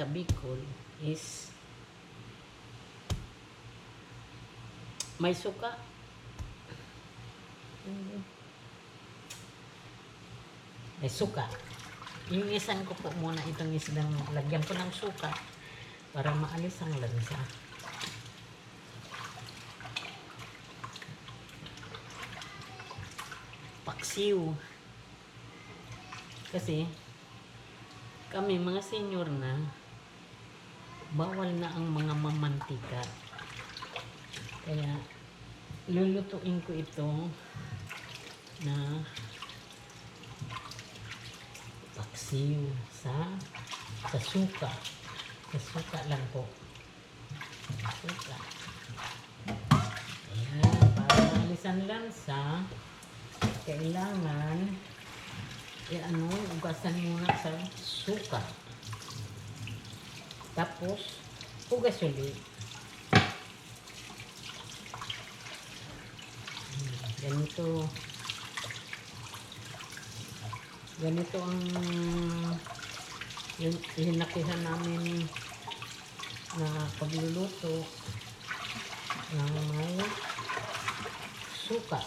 sa Bicol is may suka. May suka. Yung isan ko po muna itong isdang lagyan ko ng suka para maalis ang lansa. Paksiw. Kasi kami mga senior na, bawal na ang mga mamantika. Kaya lulutuin ko ito na paksiw sa suka. Sa suka lang po. Suka. Ayan, para maalis ang lansa, kailangan ugasan muna sa suka. Tapos, ugas ulit. Ganito ang hinakihan namin na pagluluto ng may suka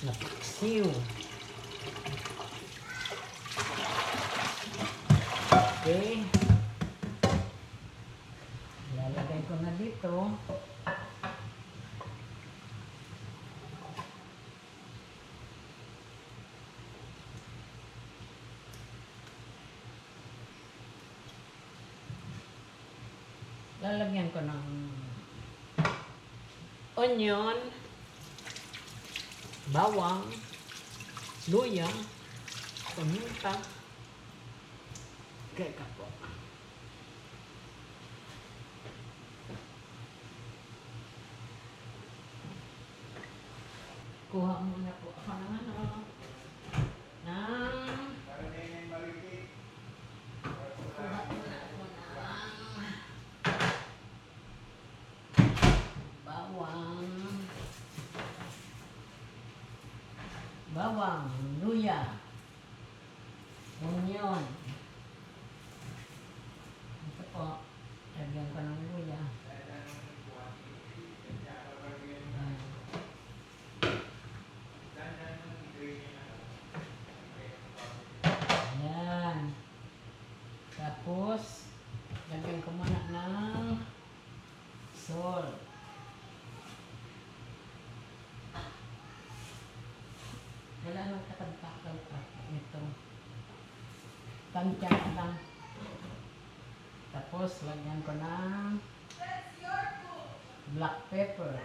na paksiw. Okay. Lalagay ko na dito. Lalagyan ko ng onion, bawang, luya, paminta, kaya po. Kuha muna po ako ng bawang, luya, onion. Ito po, lagyan ko ng luya. Ayan. Tapos, lagyan ko muna ng salt. Wala nang katagpakaw pa. Ito. Tansya lang. Tapos, lagyan ko ng black pepper.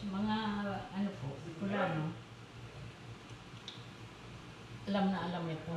Mga, po, pula, no? Alam na alam ito.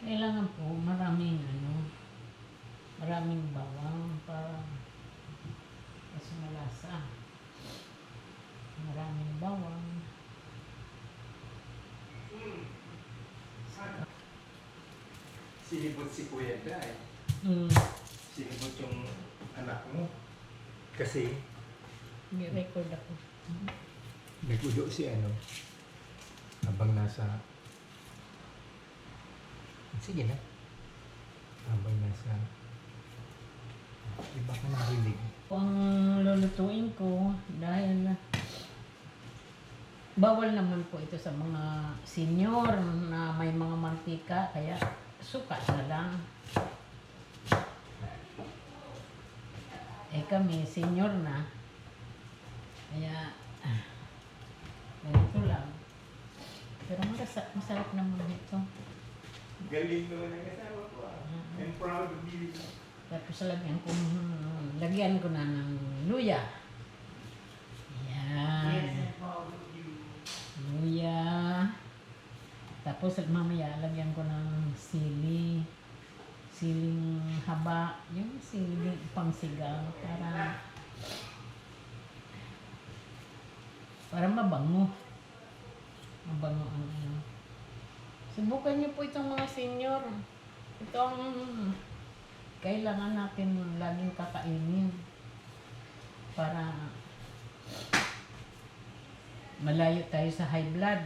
Kailangan po maraming bawang para mas malasa. Maraming bawang. Sinibot si Kuya Day. Sinibot yung anak mo. Kasi May record ako. nagulo si habang nasa sige na. Habang nasa iba ka narinig. Ang lulutuin ko dahil bawal naman po ito sa mga senior na may mga mantika, kaya suka na lang. Kami senior na, kaya ganito lang. Pero masarap naman ito. Galing naman ang asawa ko. I'm proud of you. Tapos lagyan ko na ng luya. Yan. Luya. Tapos mamaya lagyan ko ng siling haba, yung siling pangsigaw para mabango. Mabango ang ano. Subukan niyo po itong mga senior. Ito ang kailangan natin laging kakainin para malayo tayo sa high blood.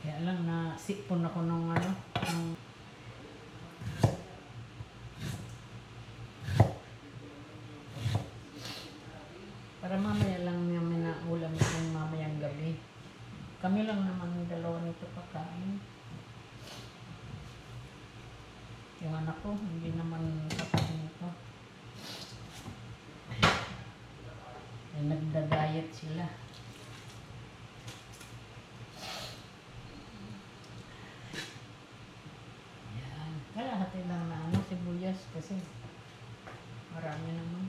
Kaya lang na sipon ako nung para mamaya lang namin na ulam yung mamayang gabi. Kami lang naman yung dalawa nito pagkain. Yung anak ko, hindi naman kakain ito. Nagda-diet sila. Yan. Kalahati lang na sibuyas kasi marami naman.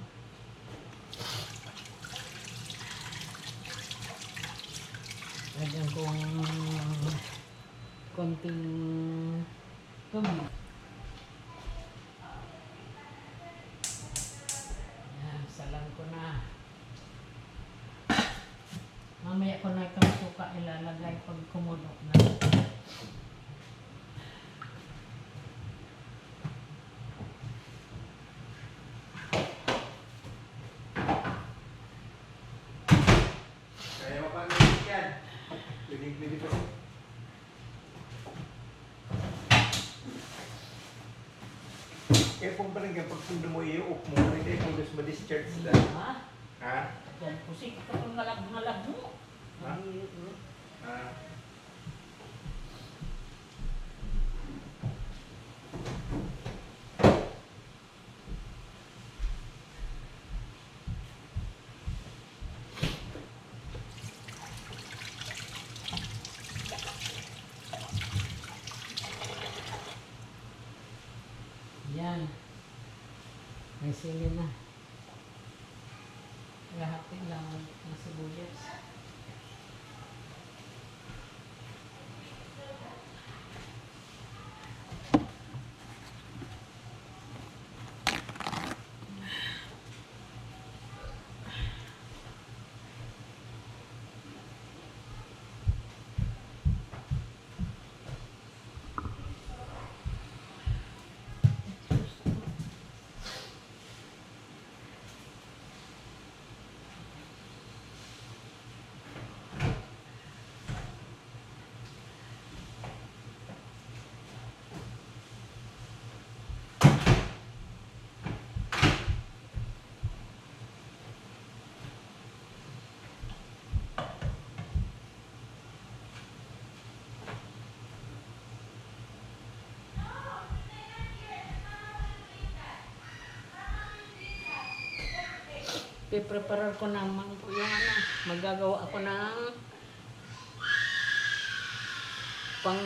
Lagyan kong konting tubig. Yan, salang ko na. Mamaya ko na itong suka ilalagay pag kumulo na. Kaya mo pa naman yan. Pwede pa. Kaya pong parang pag pundo mo i-up mo, hindi kung gusto ma-discharge sila. Ha? Ha? Yan, pusik ito yung ngalag-ngalag mo. Ha? Ha? Yan. May sili na. Lahati lang ng sibuyas. Pipreparar ko naman po yung magagawa ako ng pang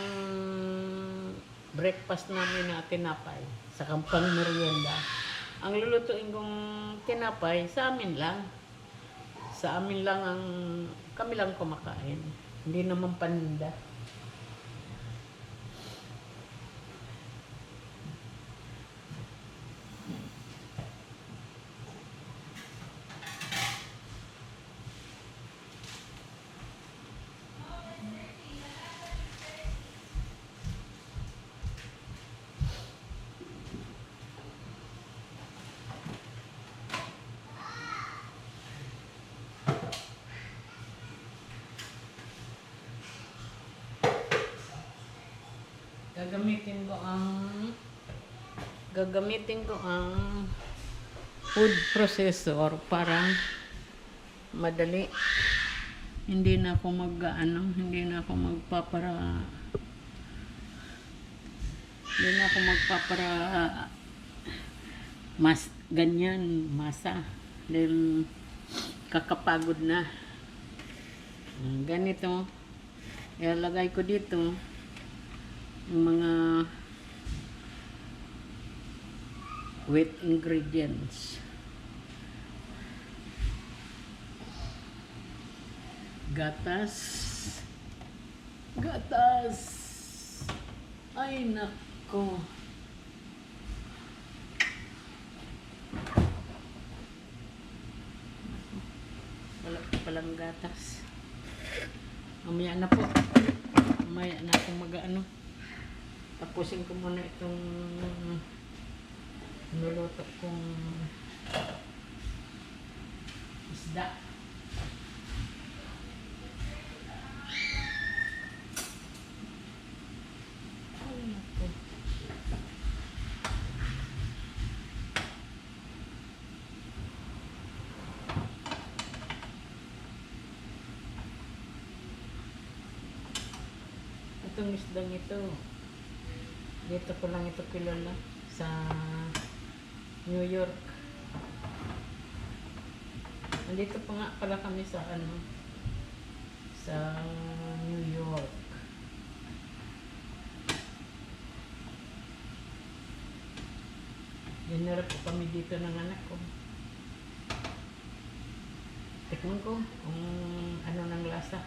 breakfast namin na tinapay sa pang merienda. Ang lulutuin kong tinapay sa amin lang. Sa amin lang kami lang kumakain. Hindi naman paninda. Gagamitin ko ang food processor para madali. Hindi na ako hindi na ako magpapara masa dahil kakapagod na. Ganito Ilalagay ko dito yung mga wet ingredients. Gatas. Gatas. Ay, nako. Wala pa palang gatas. Mamaya na po. Mamaya na akong mag-ano. Tapusin ko muna itong nuluto kong isda. Ay, naku. Itong isdang ito, dito ko lang ito kilala sa New York. Nandito pa nga pala kami sa sa New York. Dinala po kami dito ng anak ko. Tikman ko kung ano ng lasa.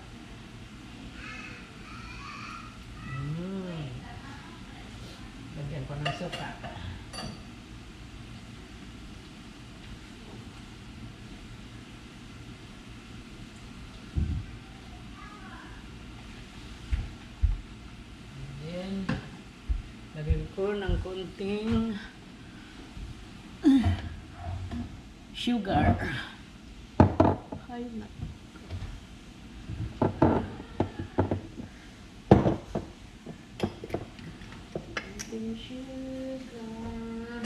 Lagyan ko ng suka. Then, lagyan ko ng konting sugar. Ay, konting sugar.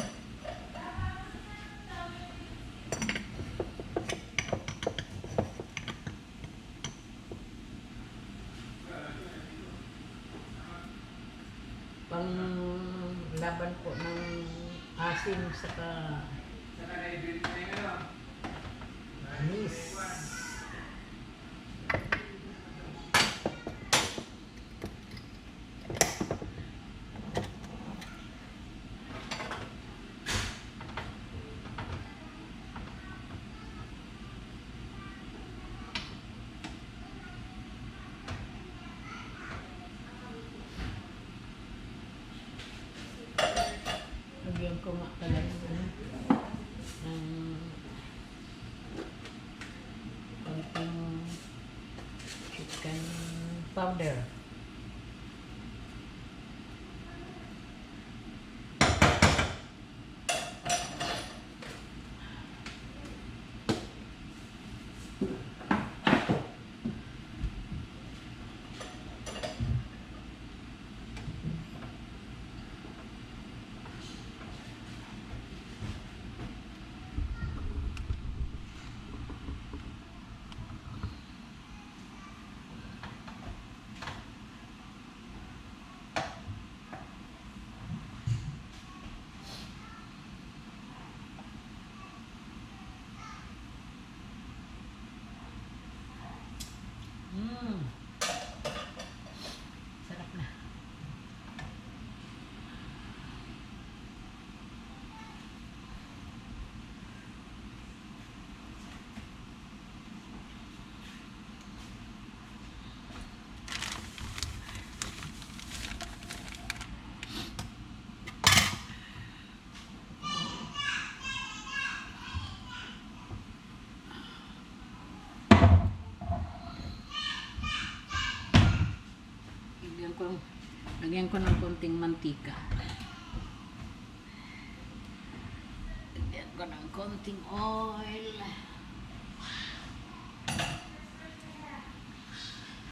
Pang laban po ng asin saka anis. Lagyan ko nga pala ng konting chicken powder. Sarap na. Lagyan ko ng konting mantika. Lagyan ko ng konting oil.